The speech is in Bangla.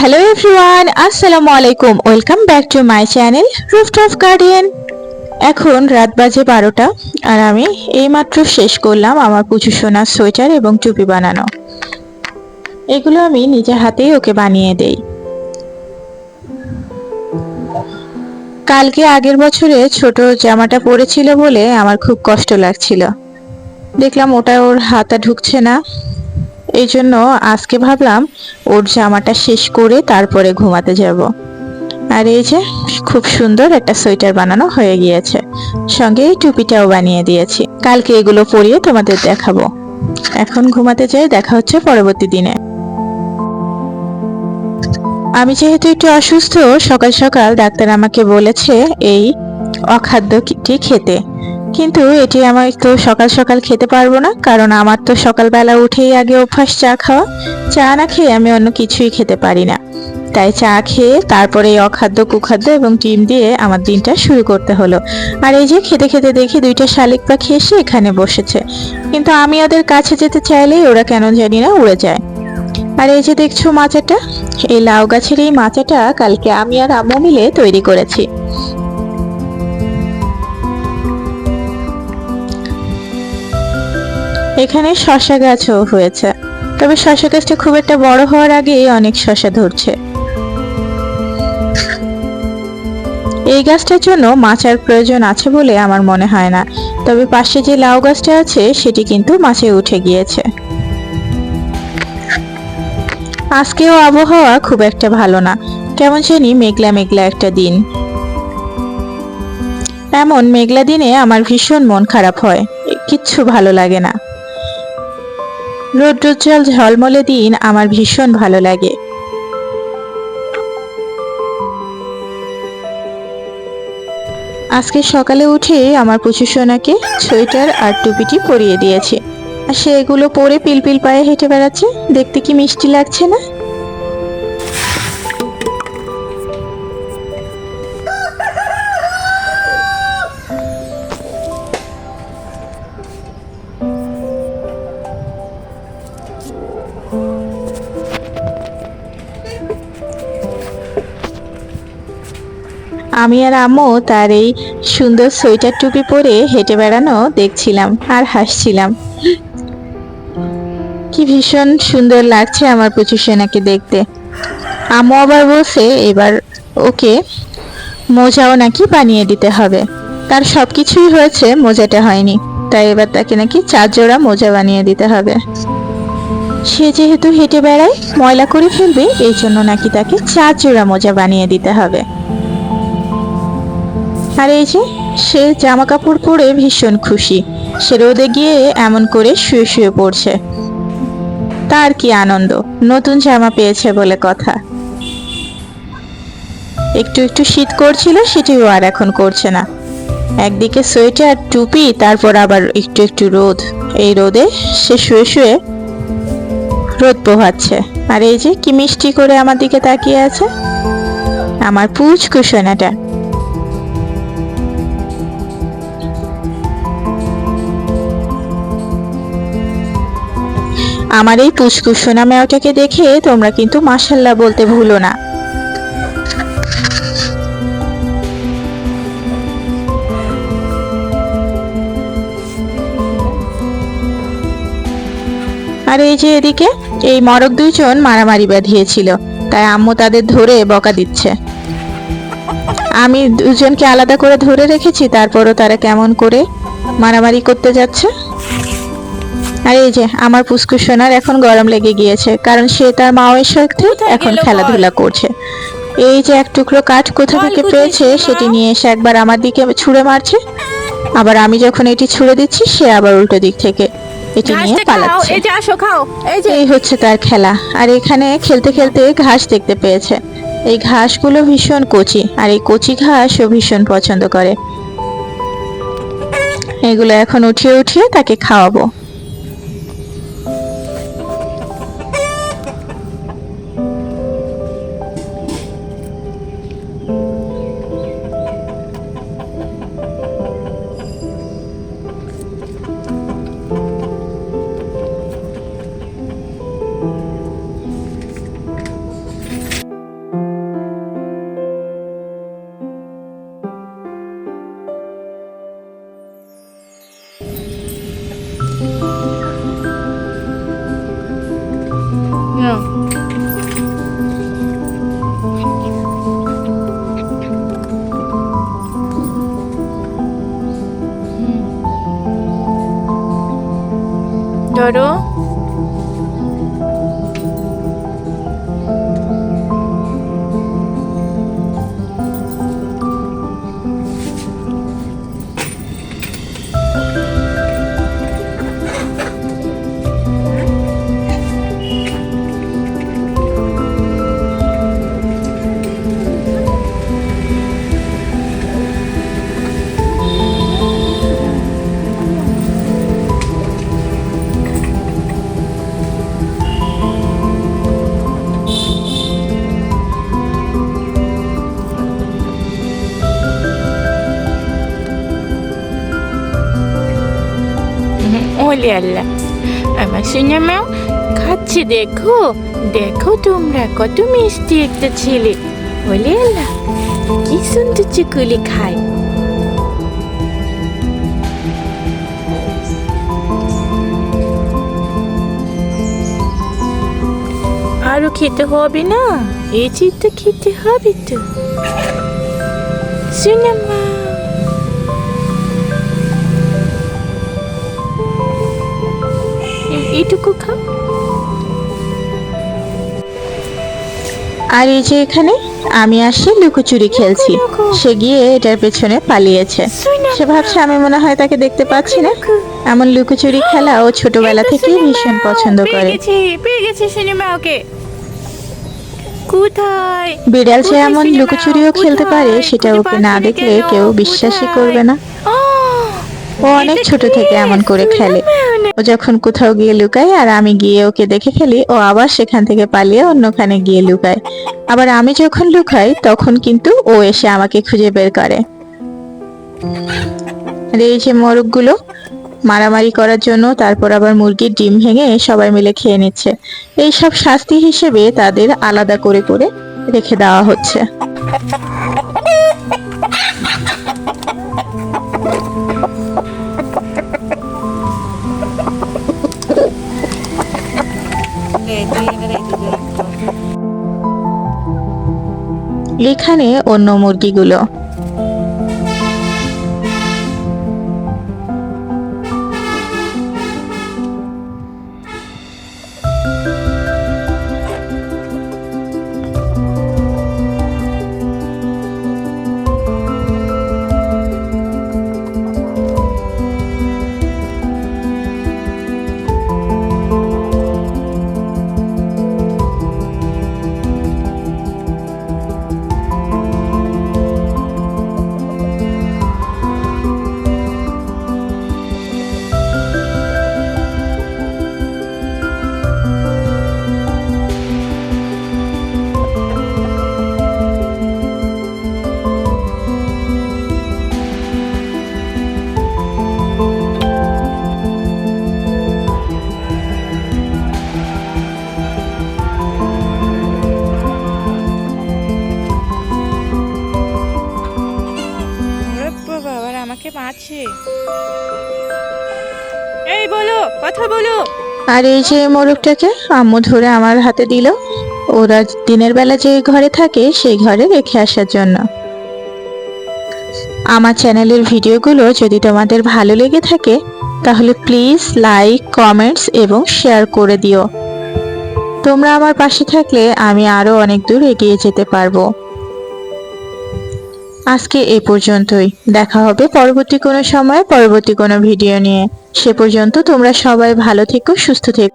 হ্যালো এভরিওয়ান, আসসালামু আলাইকুম। Welcome back to my channel rooftop garden. এখন রাত বাজে 12টা আর আমি এইমাত্র শেষ করলাম আমার পুচু সোনার সোয়েটার এবং টুপি বানানো। এগুলো আমি নিজে হাতেই ওকে বানিয়ে দেই। কালকে আগের বছরে ছোট জামাটা পরেছিল বলে আমার খুব কষ্ট লাগছিল। দেখলাম ওটা ওর হাতে ঢুকছে না, এই জন্য আজকে ভাবলাম ওর জামাটা শেষ করে তারপরে ঘুমাতে যাব। আর এই যে খুব সুন্দর একটা সোয়েটার বানানো হয়ে গিয়েছে, সঙ্গে এই টুপিটাও বানিয়ে দিয়েছি। কালকে এগুলো পরিয়ে তোমাদের দেখাবো। এখন ঘুমাতে যাই, দেখা হচ্ছে পরবর্তী দিনে। আমি যেহেতু একটু অসুস্থ, সকাল সকাল ডাক্তার আমাকে বলেছে এই অখাদ্যটি খেতে, কিন্তু এটি আমি তো সকাল সকাল খেতে পারবো না, কারণ আমার তো সকালবেলা উঠেই আগে অভ্যাস চা খাওয়া। চা না খেয়ে আমি অন্য কিছুই খেতে পারি না। তাই চা খেয়ে তারপরে এই অখাদ্য কুখাদ্য এবং ডিম দিয়ে আমার দিনটা শুরু করতে হলো। আর এই যে খেতে খেতে দেখি দুইটা শালিক পাখি এসে এখানে বসেছে, কিন্তু আমি ওদের কাছে যেতে চাইলেই ওরা কেন জানি না উড়ে যায়। আর এই যে দেখছো মাচাটা, এই লাউ গাছের এই মাচাটা কালকে আমি আর আম্মু মিলে তৈরি করেছি। এখানে শসা গাছও হয়েছে, তবে শসা গাছটা খুব একটা বড় হওয়ার আগেই অনেক শসা ধরছে। এই গাছটার জন্য মাচার প্রয়োজন আছে বলে আমার মনে হয় না, তবে পাশে যে লাউ গাছটা আছে সেটি কিন্তু মাছে উঠে গিয়েছে। আজকেও আবহাওয়া খুব একটা ভালো না, কেমন জানি মেঘলা মেঘলা একটা দিন। এমন মেঘলা দিনে আমার ভীষণ মন খারাপ হয়, কিচ্ছু ভালো লাগে না। রৌদ্রোজ্জ্বল ঝলমলে দিন আমার ভীষণ ভালো লাগে। আজকে সকালে উঠে আমার পুচু সোনাকে সোয়েটার আর টুপিটি পরিয়ে দিয়েছে, আর সে এগুলো পরে পিলপিল পায়ে হেঁটে বেড়াচ্ছে। দেখতে কি মিষ্টি লাগছে না? আমি আর আম্মু তার এই সুন্দর সোয়েটার টুপি পরে হেঁটে বেড়ানো দেখছিলাম আর হাসছিলাম। কি ভীষণ সুন্দর লাগছে আমার পুচু সোনাকে দেখতে। আম্মু আবার বলছে এবার ওকে মোজাও নাকি বানিয়ে দিতে হবে। তার সবকিছুই হয়েছে, মোজাটা হয়নি, তাই এবার তাকে নাকি 4 জোড়া মোজা বানিয়ে দিতে হবে। সে যেহেতু হেঁটে বেড়ায়, ময়লা করে ফেলবে, এই জন্য নাকি তাকে 4 জোড়া মোজা বানিয়ে দিতে হবে। আর এই যে সে জামা কাপড় পরে ভীষণ খুশি, সে রোদে গিয়ে এমন করে শুয়ে শুয়ে পড়ছে। তার কি আনন্দ, নতুন জামা পেয়েছে বলে কথা। একটু একটু শীত করছিল, সেটিও আর এখন করছে না। একদিকে সোয়েটার টুপি, তারপর আবার একটু একটু রোদ। এই রোদে সে শুয়ে শুয়ে রোদ পোহাচ্ছে। আর এই যে কি মিষ্টি করে আমার দিকে তাকিয়ে আছে আমার পুচকু সোনাটা। আমার এই পুচকু সোনা মেয়েটাকে দেখে তোমরা কিন্তু মাশাআল্লাহ বলতে ভুলো না। আর এই যে এদিকে এই মরক দুইজন মারামারি বাঁধিয়েছিল, তাই আম্মু তাদের ধরে বকা দিচ্ছে। আমি দুজনকে আলাদা করে ধরে রেখেছি, তারপরও তারা কেমন করে মারামারি করতে যাচ্ছে। আর এই যে আমার পুচকু সোনার এখন গরম লেগে গিয়েছে, কারণ সে তার মায়ের সাথে এখন খেলাধুলা করছে। এই যে এক টুকরো কাঠ কোথা থেকে পেয়েছে সেটি নিয়ে এসে একবার আমার দিকে ছুঁড়ে মারছে, আবার আমি যখন এটি ছুঁড়ে দিচ্ছি সে আবার উল্টো দিক থেকে এটি নিয়ে পালাচ্ছে। এই হচ্ছে তার খেলা। আর এখানে খেলতে খেলতে ঘাস দেখতে পেয়েছে। এই ঘাসগুলো ভীষণ কচি, আর এই কচি ঘাস ও ভীষণ পছন্দ করে। এগুলো এখন উঠিয়ে উঠিয়ে তাকে খাওয়াবো। ওলে আল্লাহ, আমার সোনা মাও খাচ্ছে, দেখো দেখো তোমরা, কত মিষ্টি একটা ছেলে। ওলে আল্লাহ, কি সুন্দর চুকুলি খায়। আরো খেতে হবে না, এই চিত্ত খেতে হবে তো সোনা মা। এইটুকু খাও। আর এই যে এখানে আমি আসি লুকোচুরি খেলছি, সে গিয়ে এটার পেছনে পালিয়েছে। সে ভাবছে আমি মনে হয় তাকে দেখতে পাচ্ছি না। এমন লুকোচুরি খেলা ও ছোটবেলা থেকেই ভীষণ পছন্দ করে। পেয়ে গেছি সিনেমা ওকে। কোথায় বিড়াল যে এমন লুকোচুরিও খেলতে পারে সেটা ওকে না দেখলে কেউ বিশ্বাসই করবে না। ও অনেক ছোট থেকে এমন করে খেলে। ও যখন কোথাও গিয়ে লুকায় আর আমি গিয়ে ওকে দেখে ফেলি, ও আবার সেখান থেকে পালিয়ে অন্যখানে গিয়ে লুকায়। আবার আমি যখন লুকাই তখন কিন্তু ও এসে আমাকে খুঁজে বের করে। আর এই যে মোরগগুলো মারামারি করার জন্য তারপর আবার মুরগির ডিম ভেঙে সবাই মিলে খেয়ে নিচ্ছে। এই সব শাস্তি হিসেবে তাদের আলাদা করে করে রেখে দেওয়া হচ্ছে। এখানে অন্য মুরগিগুলো আমাকে মারছে। এই বলো, কথা বলো। আর এই যে মোরগটাকে আম্মু ধরে আমার হাতে দিল, ওরা দিনের বেলা যে ঘরে থাকে সেই ঘরে রেখে আসার জন্য। আমার চ্যানেলের ভিডিওগুলো যদি তোমাদের ভালো লেগে থাকে তাহলে প্লিজ লাইক, কমেন্টস এবং শেয়ার করে দিও। তোমরা আমার পাশে থাকলে আমি আরো অনেক দূর এগিয়ে যেতে পারবো। আজকে এই পর্যন্তই, দেখা হবে পরবর্তী কোনো সময় পরবর্তী কোনো ভিডিও নিয়ে। সে পর্যন্ত তোমরা সবাই ভালো থেকো, সুস্থ থেকো।